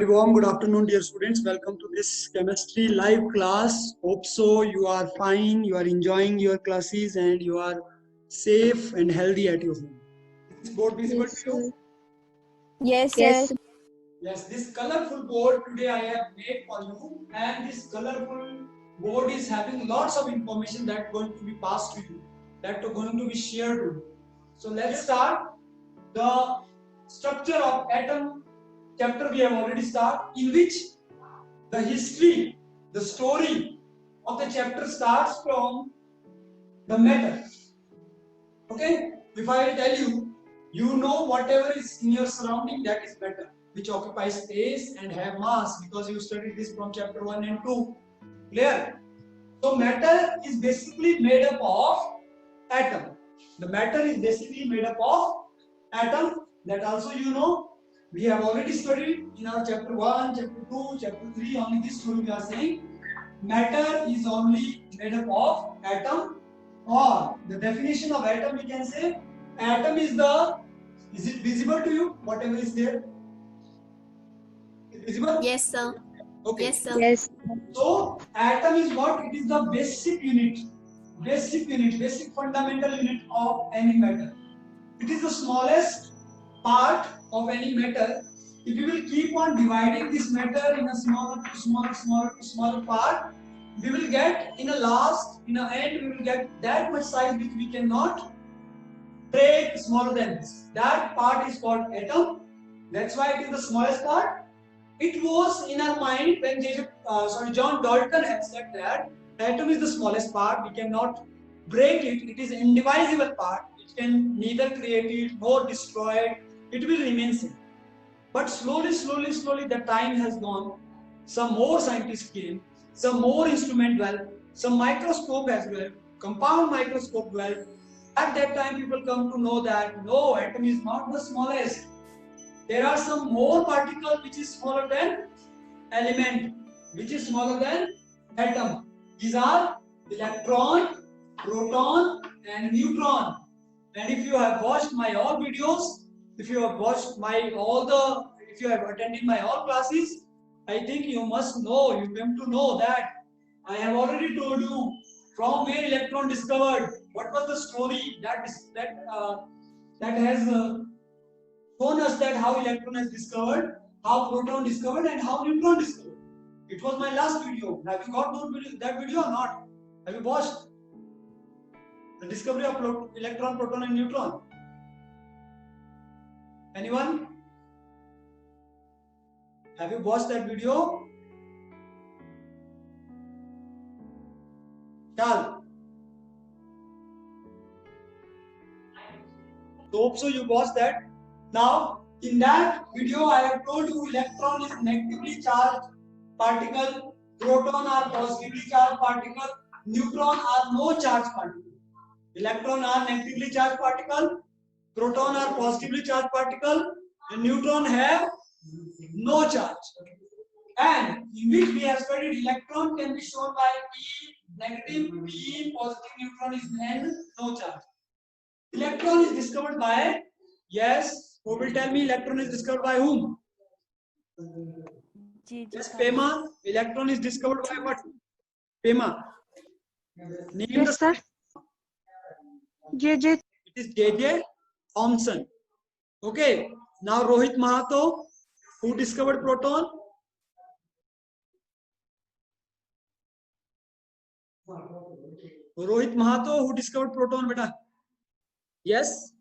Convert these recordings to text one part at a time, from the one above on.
warm good afternoon, dear students. Welcome to this chemistry live class. Hope so you are fine, you are enjoying your classes, and you are safe and healthy at your home. Is this board visible to you? Yes, sir. Yes, this colorful board today I have made for you, and this colorful board is having lots of information that going to be passed to you, that are going to be shared to you. So let's start. The structure of atom chapter we have already started, in which the history, the story of the chapter starts from the matter. Okay, if I tell you, you know whatever is in your surrounding, that is matter, which occupies space and have mass, because you studied this from chapter 1 and 2. Clear? So matter is basically made up of atom. The matter is basically made up of atom. That also you know. We have already studied in our chapter 1, chapter 2, chapter 3. Only this story we are saying. Matter is only made up of atom, or the definition of atom we can say, atom is the, is it visible to you? Whatever is there? Is it visible? Yes, sir. Okay. Yes, sir. Yes. So atom is what? It is the basic unit, basic fundamental unit of any matter. It is the smallest part of any matter. If we will keep on dividing this matter in a smaller to smaller part, we will get in a end, we will get that much size which we cannot break smaller than this. That part is called atom. That's why it is the smallest part. It was in our mind when John Dalton had said that atom is the smallest part. We cannot break it. It is an indivisible part. It can neither create it nor destroy it. It will remain same. But slowly, the time has gone. Some more scientists came. Some more instrument developed. Some microscope as well. Compound microscope developed. At that time, people come to know that no, atom is not the smallest. There are some more particles which is smaller than element, which is smaller than atom. These are electron, proton, and neutron. And if you have watched my all videos, if you have watched if you have attended my all classes, I think you must know, you came to know that I have already told you from where electron discovered. What was the story that has shown us that how electron is discovered, how proton discovered, and how neutron discovered. It was my last video. Have you got that video or not? Have you watched the discovery of electron, proton, and neutron? Anyone? Have you watched that video? Chal. So hope so you watched that. Now, in that video, I have told you electron is negatively charged particle, proton are positively charged particle, neutron are no charged particle. Electron are negatively charged particle, proton are positively charged particle, and neutron have no charge. And in which we have studied electron can be shown by E negative, P positive, neutron is N no charge. Electron is discovered by, yes, who will tell me electron is discovered by whom? Yes, Pema. Electron is discovered by what? Pema. Name Yes, sir. JJ. It is J.J. Thomson. Okay. Now Rohit Mahato, who discovered proton? Rohit Mahato, who discovered proton, beta? Yes?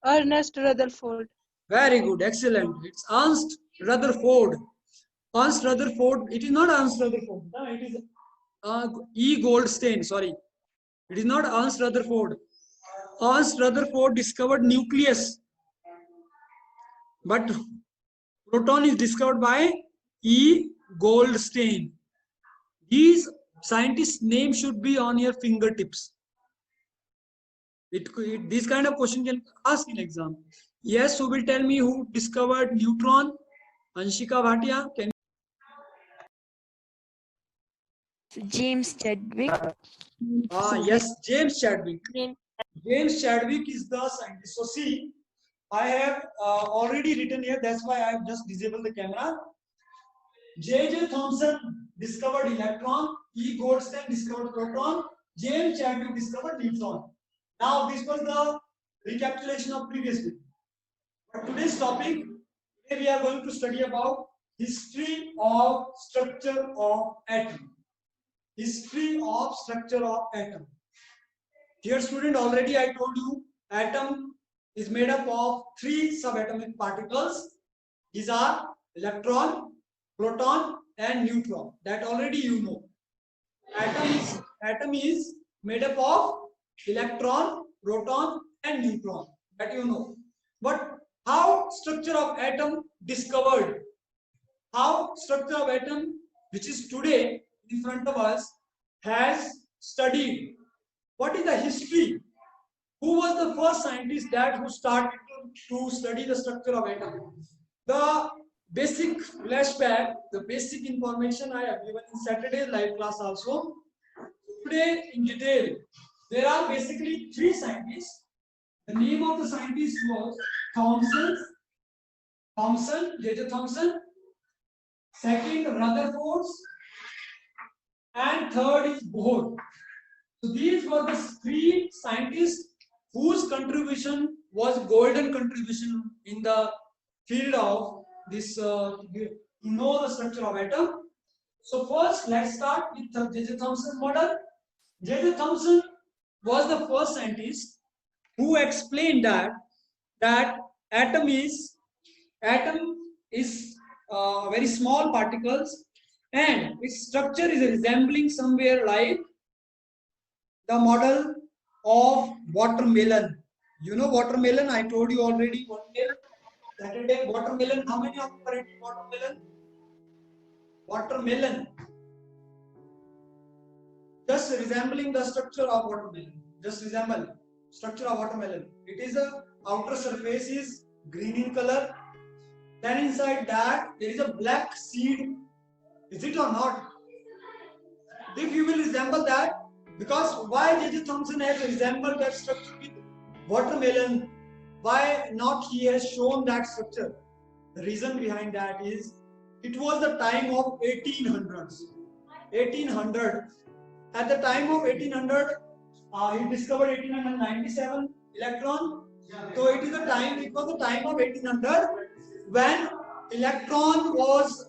Ernest Rutherford. Very good, excellent. It's Ernst Rutherford. Ernst Rutherford, it is not Ernst Rutherford. No, it is E. Goldstein, sorry. It is not Ernst Rutherford. Ernst Rutherford discovered nucleus. But proton is discovered by E. Goldstein. These scientists' names should be on your fingertips. This kind of question can ask in exam. Yes, who will tell me who discovered neutron? Anshika Bhatia, can James Chadwick. yes, James Chadwick. James Chadwick is the scientist. So see, I have already written here. That's why I have just disabled the camera. J.J. Thomson discovered electron. E. Goldstein discovered proton. James Chadwick discovered neutron. Now this was the recapitulation of previous video. But today's topic, today we are going to study about history of structure of atom. History of structure of atom. Dear student, already I told you atom is made up of 3 subatomic particles. These are electron, proton and neutron. That already you know. Atom is made up of electron, proton and neutron. That you know. But how structure of atom discovered? How structure of atom, which is today in front of us, has studied? What is the history? Who was the first scientist that who started to study the structure of atom? The basic flashback, the basic information I have given in Saturday's live class also. Today in detail, there are basically 3 scientists. The name of the scientist was Thomson, J.J. Thomson. Second, Rutherford, and third is Bohr. So these were the 3 scientists whose contribution was golden contribution in the field of this to know the structure of atom. So first let's start with J.J. Thomson's model. J.J. Thomson was the first scientist who explained that atom is very small particles and its structure is resembling somewhere like the model of watermelon. You know watermelon, I told you already Saturday. Watermelon, how many of you are eating watermelon? Watermelon. Just resembling the structure of watermelon. Just resemble structure of watermelon. It is a outer surface is green in color. Then inside that there is a black seed. Is it or not? If you will resemble that, because why J.J. Thomson has resembled that structure with watermelon? Why not he has shown that structure? The reason behind that is it was the time of 1800s. 1800. At the time of 1800, he discovered 1897 electron. So it was the time of 1800 when electron was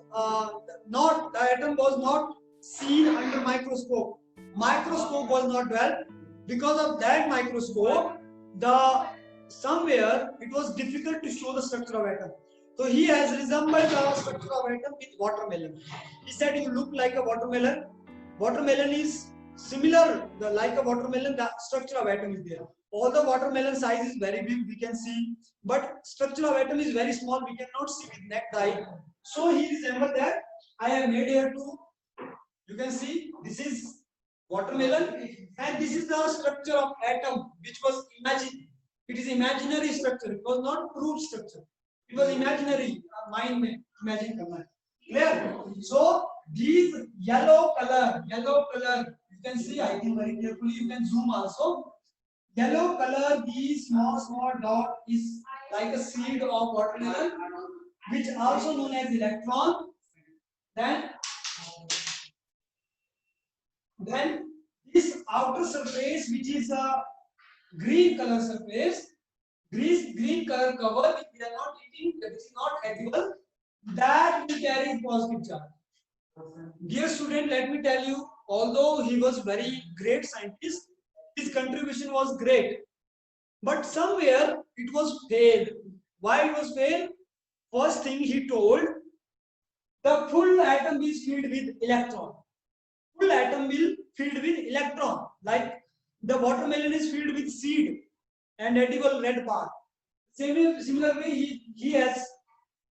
the atom was not seen under microscope. Microscope was not developed. Because of that microscope, somewhere it was difficult to show the structure of atom. So he has resembled the structure of atom with watermelon. He said you look like a watermelon. Watermelon is similar, like a watermelon, the structure of atom is there. Although watermelon size is very big, we can see, but structure of atom is very small, we cannot see with naked eye. So he resembled that. I have made here too. You can see this is watermelon and this is the structure of atom which was imagined. It is imaginary structure. It was not proved structure. It was imaginary. Mind mein imagine karna. Clear? So these yellow color, you can see, I think very carefully, you can zoom also. Yellow color, these small dot is like a seed of watermelon, which also known as electron. Then this outer surface, which is a green color surface, green color cover, which we are not eating, that is not edible, that will carry positive charge. Dear student, let me tell you, although he was very great scientist, his contribution was great, but somewhere it was failed. Why it was failed? First thing he told, the full atom is filled with electron. Full atom will filled with electron, like the watermelon is filled with seed and edible red part. Similar way, he has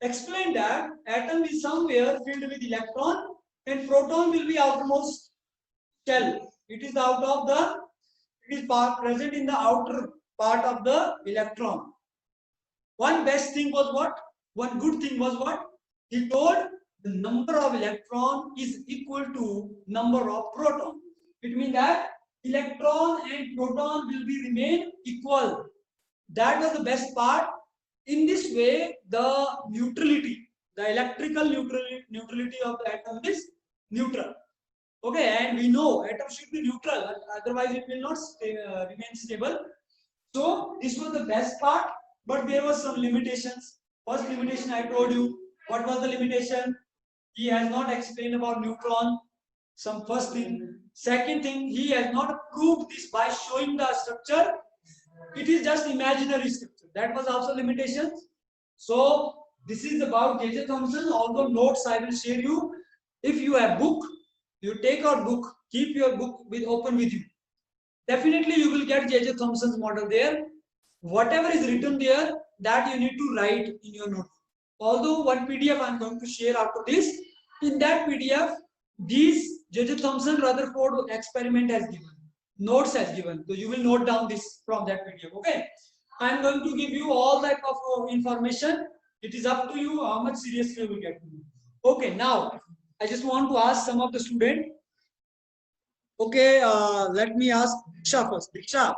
explained that atom is somewhere filled with electron and proton will be outermost shell. It is present in the outer part of the electron. One best thing was what? One good thing was what? He told the number of electron is equal to number of proton. It means that electron and proton will be remain equal. That was the best part. In this way, the neutrality, the electrical neutrality of the atom is neutral. Okay, and we know atom should be neutral, otherwise it will not remain stable. So this was the best part, but there were some limitations. First limitation I told you. What was the limitation? He has not explained about neutron. Some first thing. Second thing, he has not proved this by showing the structure. It is just imaginary structure. That was also limitation. So this is about J.J. Thomson. Although notes I will share you. If you have book, you take out book, keep your book open with you. Definitely you will get J.J. Thomson's model there. Whatever is written there, that you need to write in your notebook. Although one PDF I am going to share after this, in that PDF, these J.J. Thomson Rutherford experiment has given, notes has given. So you will note down this from that PDF. Okay, I am going to give you all type of information. It is up to you how much seriously you will get. Okay, now I just want to ask some of the students. Okay, let me ask Diksha first. Diksha,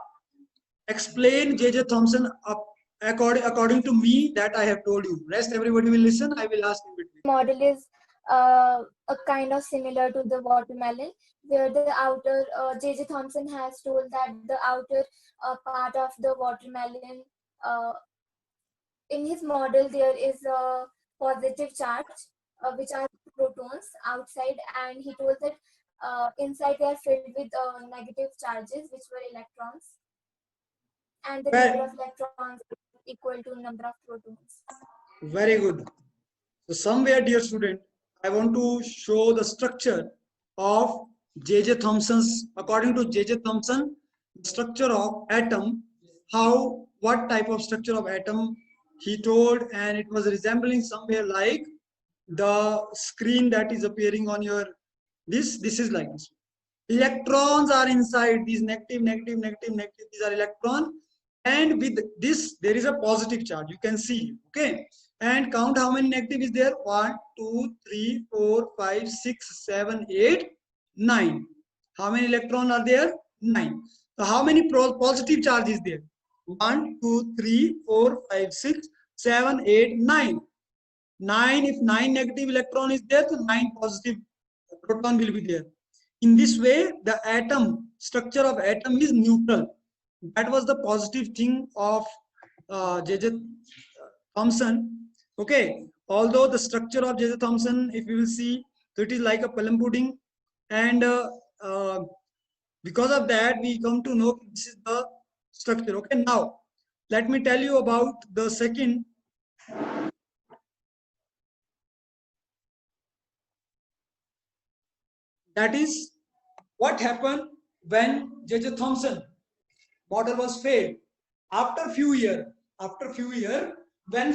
explain J.J. Thomson according to me that I have told you. Rest everybody will listen. I will ask in between. Model is a kind of similar to the watermelon, where the outer J.J. Thomson has told that the outer part of the watermelon, in his model there is a positive charge, which are protons outside, and he told that inside they are filled with negative charges, which were electrons, and the number of electrons is equal to number of protons. Very good. So somewhere, dear student, I want to show the structure of J.J. Thomson's, according to J.J. Thomson, the structure of atom, what type of structure of atom he told, and it was resembling somewhere like the screen that is appearing on your, this is like this. Electrons are inside, these negative, negative, negative, negative, these are electron, and with this there is a positive charge, you can see. Okay, and count how many negative is there. 1 2 3 4 5 6 7 8 9. How many electron are there? 9. So how many positive charge is there? 1 2 3 4 5 6 7 8 9. 9, if 9 negative electron is there, so 9 positive proton will be there. In this way, the atom, structure of atom is neutral. That was the positive thing of J.J. Thomson. Okay, although the structure of J.J. Thomson, if you will see, so it is like a plum pudding, and because of that, we come to know this is the structure. Okay, now let me tell you about the second. That is what happened when J.J. Thomson model was failed. After few year, when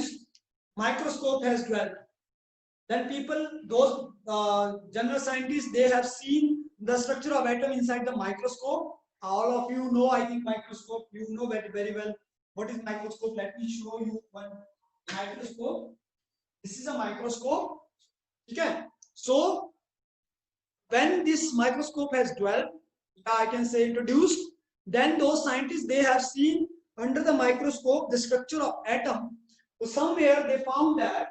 microscope has developed, then people, those general scientists, they have seen the structure of atom inside the microscope. All of you know, I think microscope, you know very, very well what is microscope. Let me show you one microscope. This is a microscope. Okay, so when this microscope has developed, I can say introduced, then those scientists, they have seen under the microscope the structure of atom. So somewhere they found that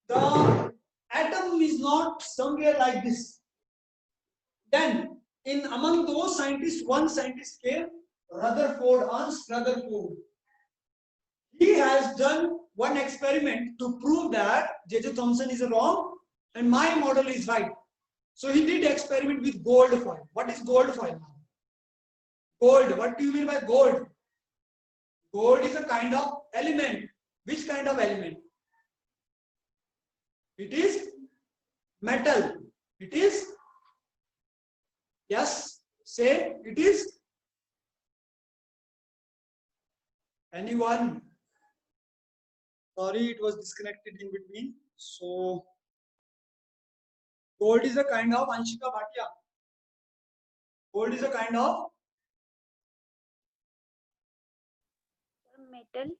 the atom is not somewhere like this. Then in among those scientists, one scientist came, Rutherford, Ernst Rutherford. He has done one experiment to prove that J.J. Thomson is wrong and my model is right. So he did experiment with gold foil. What is gold foil? Gold. What do you mean by gold? Gold is a kind of element. Which kind of element? It is metal. It is, yes, say it is. Anyone? Sorry, it was disconnected in between. So gold is a kind of, Anshika Bhatia. Gold is a kind of Metal.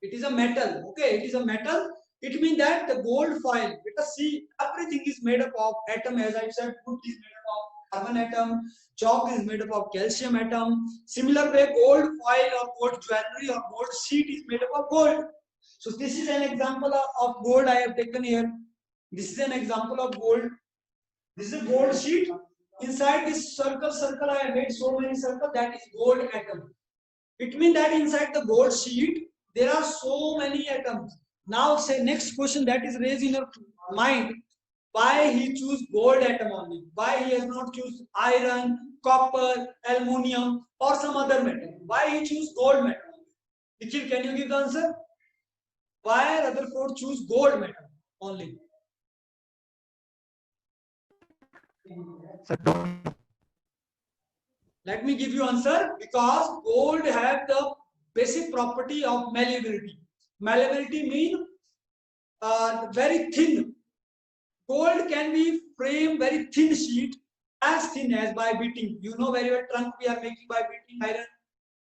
It is a metal. Okay, it is a metal. It means that the gold foil. Let us see, everything is made up of atom. As I said, wood is made up of carbon atom. Chalk is made up of calcium atom. Similar way, gold foil or gold jewelry or gold sheet is made up of gold. So this is an example of gold I have taken here. This is an example of gold. This is a gold sheet. Inside this circle I have made so many circles, that is gold atom. It means that inside the gold sheet there are so many atoms. Now say next question that is raised in your mind, why he choose gold atom only? Why he has not choose iron, copper, aluminium or some other metal? Why he choose gold metal? Nikhil, can you give the answer? Why Rutherford choose gold metal only? Let me give you answer. Because gold have the basic property of malleability. Malleability mean very thin. Gold can be framed very thin sheet, as thin as by beating. You know very well, trunk we are making by beating iron,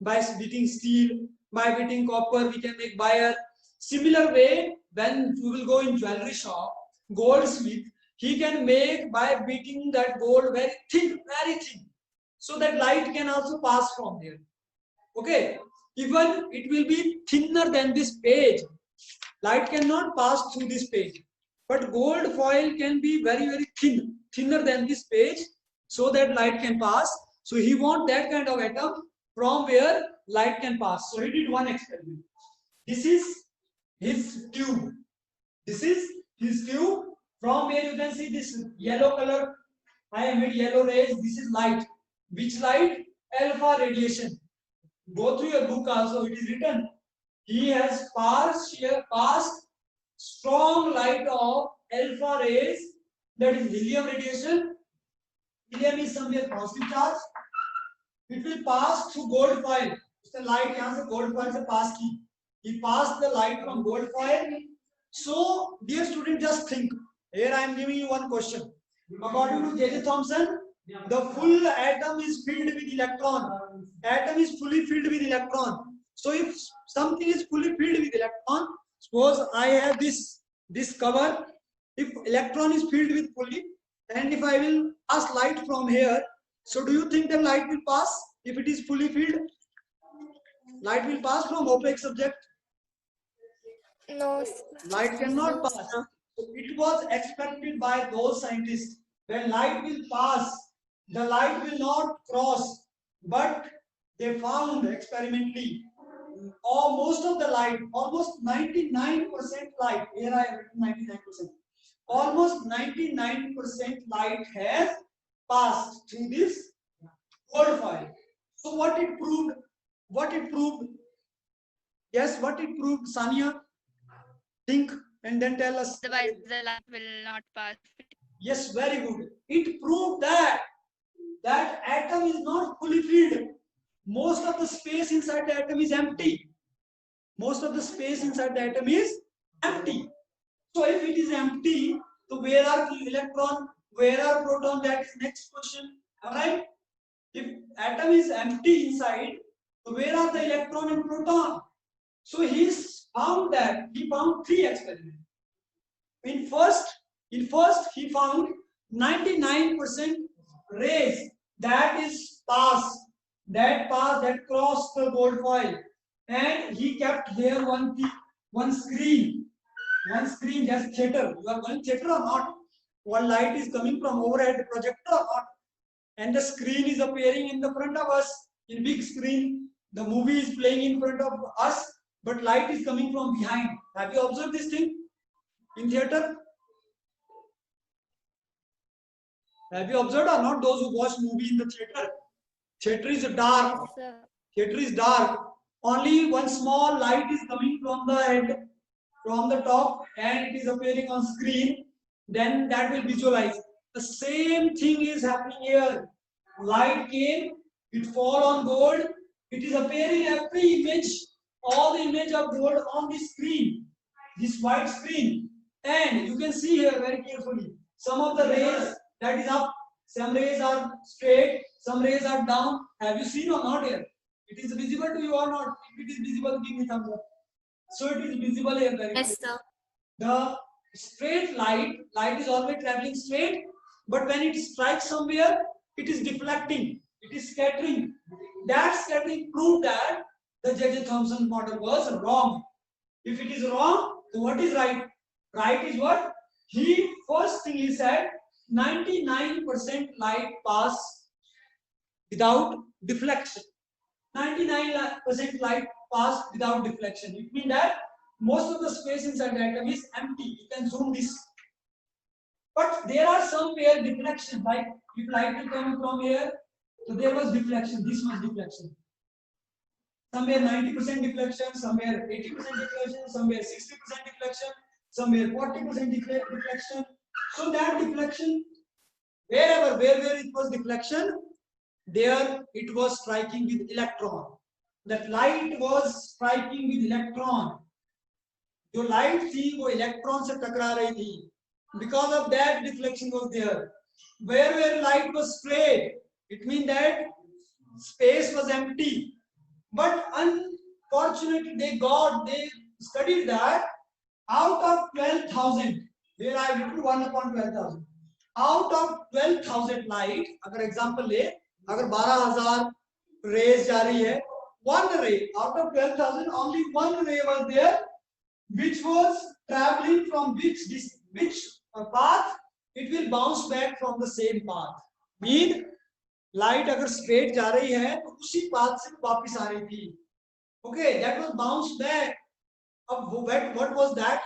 by beating steel, by beating copper we can make wire. Similar way, when you will go in jewelry shop, goldsmith, he can make by beating that gold very thin, so that light can also pass from there. Okay, even it will be thinner than this page. Light cannot pass through this page, but gold foil can be very thin, thinner than this page, so that light can pass. So he want that kind of atom from where light can pass. So he did one experiment. This is his tube. This is his tube. From where you can see this yellow color. I have made yellow rays. This is light. Which light? Alpha radiation. Go through your book also. It is written. He has passed strong light of alpha rays, that is helium radiation. Helium is somewhere positive charge. It will pass through gold foil. The light यहाँ से gold foil से pass की. He passed the light from gold foil. So, dear student, just think. Here I am giving you one question. According to J.J. Thomson, the full atom is filled with electron. Atom is fully filled with electron. So if something is fully filled with electron, suppose I have this cover. If electron is filled with fully, and if I will pass light from here, so do you think the light will pass? If it is fully filled, light will pass from opaque subject? No. Light cannot pass. So it was expected by those scientists, when light will pass, the light will not cross, but they found experimentally most of the light, almost 99% light, here I have written 99%, almost 99% light has passed through this gold foil. So what it proved? Yes, what it proved, Sania? Think and then tell us. Otherwise, the light will not pass. Yes, very good. It proved that atom is not fully filled. Most of the space inside the atom is empty. Most of the space inside the atom is empty. So if it is empty, so where are the electron? Where are proton? That is next question. Alright? If atom is empty inside, so where are the electron and proton? So he found three experiments. In first he found 99% rays that crossed the gold foil, and he kept there one screen, just theater. You are going theater or not? One light is coming from overhead projector or not? And the screen is appearing in the front of us. In big screen, the movie is playing in front of us, but light is coming from behind. Have you observed this thing in theater? Have you observed or not? Those who watch movie in the theater. Theater is dark. Yes, Theater is dark. Only one small light is coming from the head, from the top, and it is appearing on screen. Then that will visualize. The same thing is happening here. Light came, it fall on gold. It is appearing every image, all the image of gold on this screen, this white screen. And you can see here very carefully. Some of the rays that is up, some rays are straight, some rays are down. Have you seen or not here? It is visible to you or not? If it is visible, give me thumbs up. So it is visible here very yes, clearly. sir. The straight light is always traveling straight, but when it strikes somewhere, it is deflecting, it is scattering. That scattering proved that the J.J. Thomson model was wrong. If it is wrong, so what is right? Right is what? First thing he said, 99% light pass without deflection. 99% light pass without deflection. It means that most of the space inside the atom is empty. You can zoom this. But there are somewhere deflection, like if light will come from here, so there was deflection, this much deflection. Somewhere 90% deflection, somewhere 80% deflection, somewhere 60% deflection, somewhere 40% deflection. So that deflection, where it was deflection, there it was striking with electron. That light was striking with electron. जो light थी वो electron से टकरा रही थी. Because of that, deflection was there. Where light was sprayed, it means that space was empty. But unfortunately, they studied that out of 12,000, here I have written 1 upon 12,000. Out of 12,000 light, अगर example ले, अगर 12,000 rays जा रही है, one ray out of 12,000, only one ray was there, which was traveling from which path, it will bounce back from the same path. Mean light अगर straight जा रही है तो उसी path से वापस आ रही थी. Okay, that was bounced back. What was that?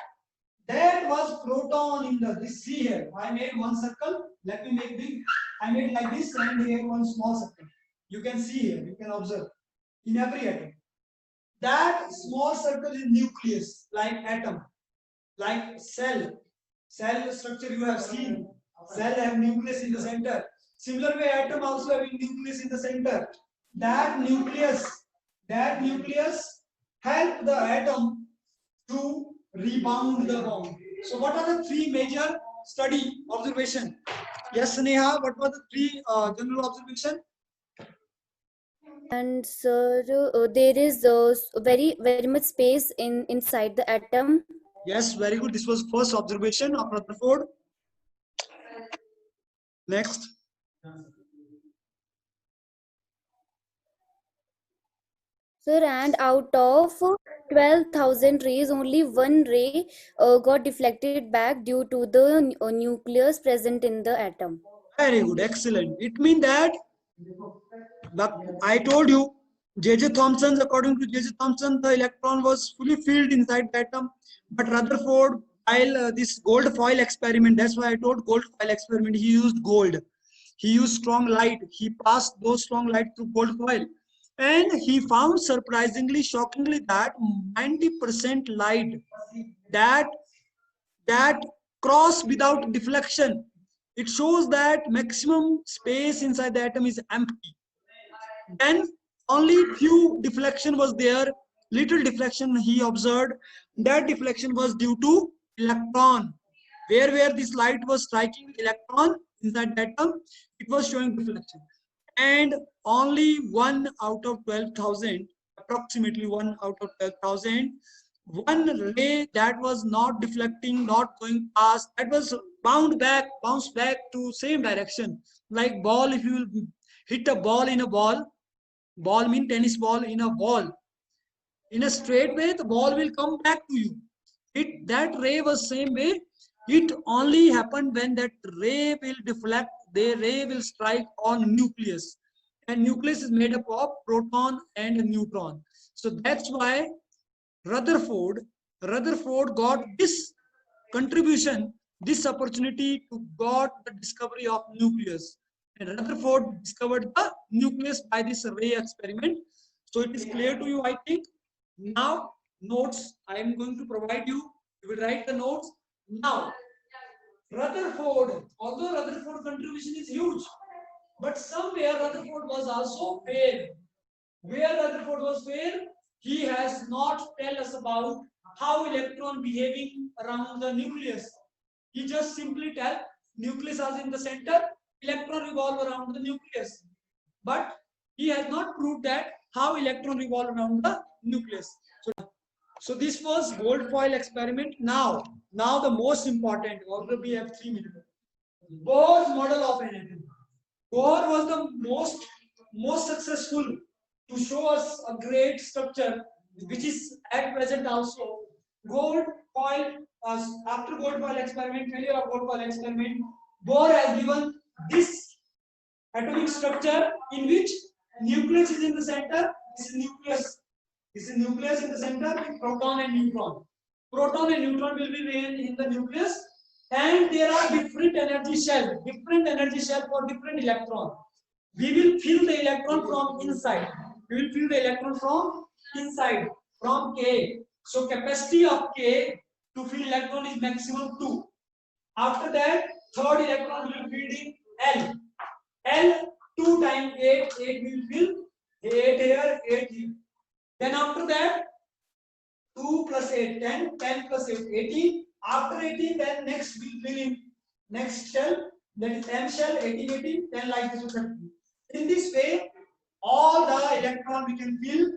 That was proton in the this. See here, I made one circle. Let me make big. I made like this and here one small circle. You can see here. You can observe in every atom. That small circle is nucleus, like atom, like cell. Cell structure you have seen. Cell have nucleus in the center. Similar way, atom also having nucleus in the center. That nucleus help the atom to rebound the bond. So what are the three major study observation? Yes, Neha, what were the three general observation? And sir, there is very much space inside the atom. Yes, very good. This was first observation of Rutherford. Next. Sir, and out of 12,000 rays, only one ray got deflected back due to the nucleus present in the atom. Very good, excellent. It means that I told you, J.J. Thomson, according to J.J. Thomson, the electron was fully filled inside the atom. But Rutherford, while this gold foil experiment, that's why I told gold foil experiment, he used gold. He used strong light. He passed those strong light through gold foil. And he found surprisingly, shockingly that 90% light that cross without deflection. It shows that maximum space inside the atom is empty. Then only few deflection was there, little deflection he observed. That deflection was due to electron. Where this light was striking electron inside the atom, it was showing deflection. And only 1 out of 12,000, approximately 1 out of 12,000, one ray that was not deflecting, not going past, that was bounced back to same direction. Like ball, if you will hit a ball in a ball mean tennis ball in a ball, in a straight way, the ball will come back to you. That ray was same way. It only happened when that ray will deflect, the ray will strike on nucleus. And nucleus is made up of proton and neutron. So that's why Rutherford got this contribution, this opportunity to got the discovery of nucleus. And Rutherford discovered the nucleus by this ray experiment. So it is clear to you, I think. Now, notes I am going to provide you. You will write the notes. Now, Rutherford, although Rutherford contribution is huge, but somewhere Rutherford was also fair. Where Rutherford was fair, he has not tell us about how electron behaving around the nucleus. He just simply tell nucleus is in the center, electron revolve around the nucleus. But he has not proved that how electron revolve around the nucleus. So this was gold foil experiment. Now the most important, although we have 3 minutes. Bohr's model of an atom. Bohr was the most successful to show us a great structure, which is at present also gold foil, after gold foil experiment, failure of gold foil experiment, Bohr has given this atomic structure in which nucleus is in the center. This is nucleus. This is nucleus in the center with proton and neutron. Proton and neutron will be in the nucleus, and there are different energy shell for different electron. We will fill the electron from inside. We will fill the electron from inside, from K. So capacity of K to fill electron is maximum 2. After that, third electron will be in L. L 2 times 8, 8 will fill 8 here, 8 here. Then after that, 2 plus 8, 10, 10 plus 8, 18. After 18, then next will fill in next shell, that is M shell, 18, 18, 10 like this will continue. In this way, all the electron we can fill,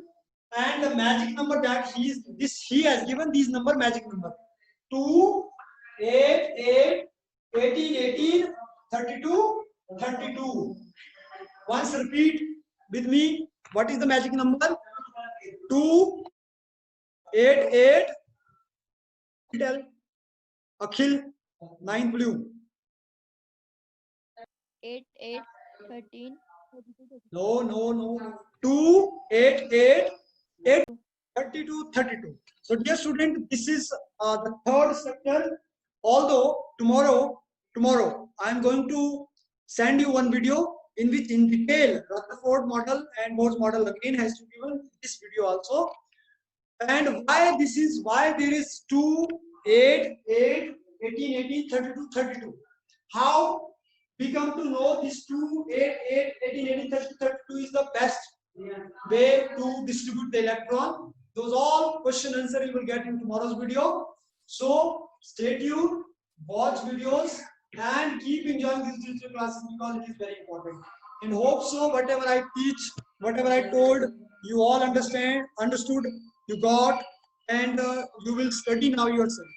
and the magic number that he has given these number magic number 2, 8, 8, 18, 18, 32, 32. Once repeat with me, what is the magic number? 2, 8, 8. Tell Akhil, 9 blue. 8, 8, 13, 32, No. 2, 8, 8, 8, 32, 32. So dear student, this is the third sector. Although tomorrow I am going to send you one video in which in detail Rutherford model and Bohr's model again has to be given this video also. And why there is 2, 8, 8, 18, 18, 32, 32. How we come to know this 2, 8, 8, 18, 18, 32, 32 is the best way to distribute the electron. Those all question answer you will get in tomorrow's video. So stay tuned, watch videos, and keep enjoying these digital classes because it is very important. And hope so whatever I teach, whatever I told, you all understood, you got, and you will study now yourself.